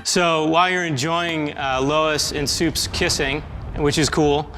So while you're enjoying Lois and Soup's kissing, which is cool,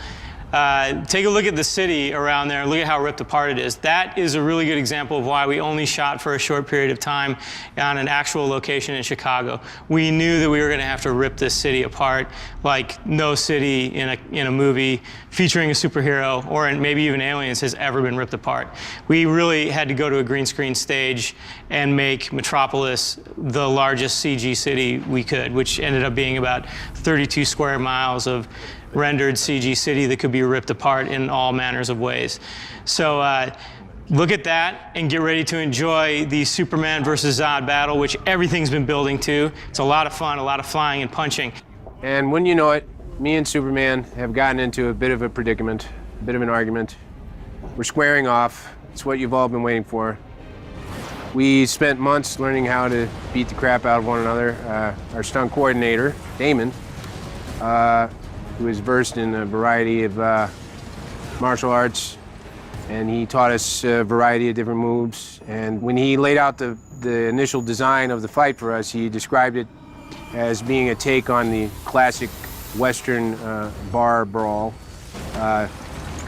take a look at the city around there and look at how ripped apart it is. That is a really good example of why we only shot for a short period of time on an actual location in Chicago. We knew that we were going to have to rip this city apart like no city in a movie featuring a superhero or maybe even aliens has ever been ripped apart. We really had to go to a green screen stage and make Metropolis the largest CG city we could, which ended up being about 32 square miles of rendered CG city that could be ripped apart in all manners of ways. So look at that and get ready to enjoy the Superman versus Zod battle, which everything's been building to. It's a lot of fun, a lot of flying and punching. And when you know it, me and Superman have gotten into a bit of a predicament, a bit of an argument. We're squaring off. It's what you've all been waiting for. We spent months learning how to beat the crap out of one another. Our stunt coordinator, Damon, who is versed in a variety of martial arts, and he taught us a variety of different moves. And when he laid out the initial design of the fight for us, he described it as being a take on the classic Western bar brawl,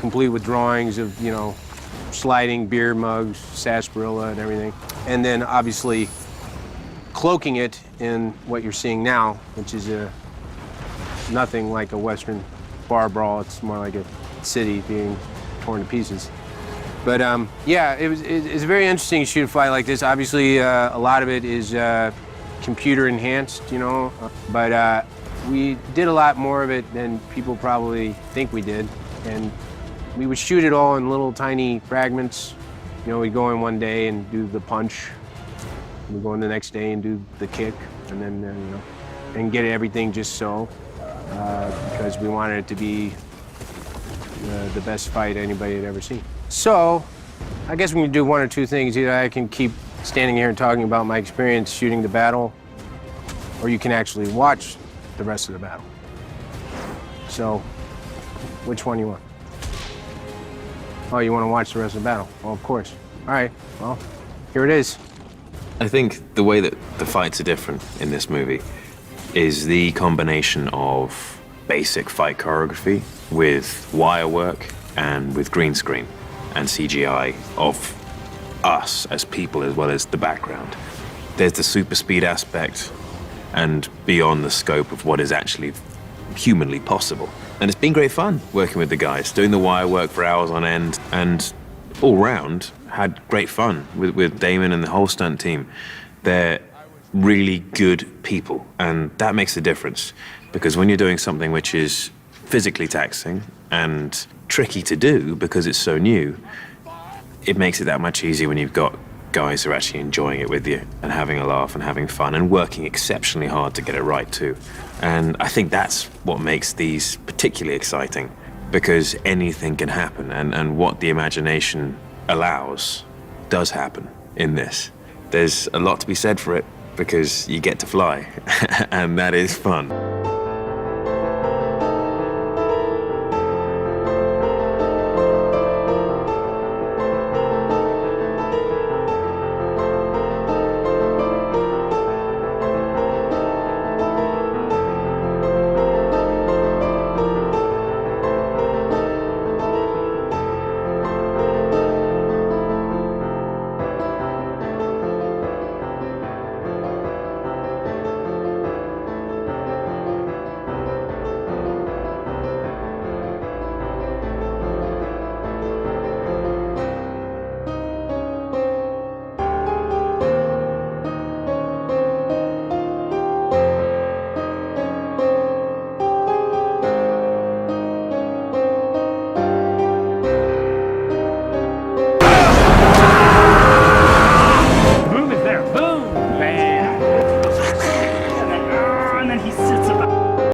complete with drawings of, you know, sliding beer mugs, sarsaparilla and everything. And then obviously cloaking it in what you're seeing now, which is nothing like a Western bar brawl. It's more like a city being torn to pieces. But yeah, it's very interesting to shoot a fight like this. Obviously, a lot of it is computer enhanced, you know, but we did a lot more of it than people probably think we did. And we would shoot it all in little tiny fragments. You know, we'd go in one day and do the punch. We'd go in the next day and do the kick, and then, you know, and get everything just so. Because we wanted it to be the best fight anybody had ever seen. So, I guess we can do one or two things. Either I can keep standing here and talking about my experience shooting the battle, or you can actually watch the rest of the battle. So, which one do you want? Oh, you want to watch the rest of the battle? Well, of course. All right, well, here it is. I think the way that the fights are different in this movie is the combination of basic fight choreography with wire work and with green screen and CGI of us as people as well as the background. There's the super speed aspect and beyond the scope of what is actually humanly possible. And it's been great fun working with the guys, doing the wire work for hours on end, and all round had great fun with Damon and the whole stunt team. They're really good people, and that makes a difference, because when you're doing something which is physically taxing and tricky to do because it's so new, it makes it that much easier when you've got guys who are actually enjoying it with you and having a laugh and having fun and working exceptionally hard to get it right too. And I think that's what makes these particularly exciting, because anything can happen, and what the imagination allows does happen in this. There's a lot to be said for it, because you get to fly, and that is fun.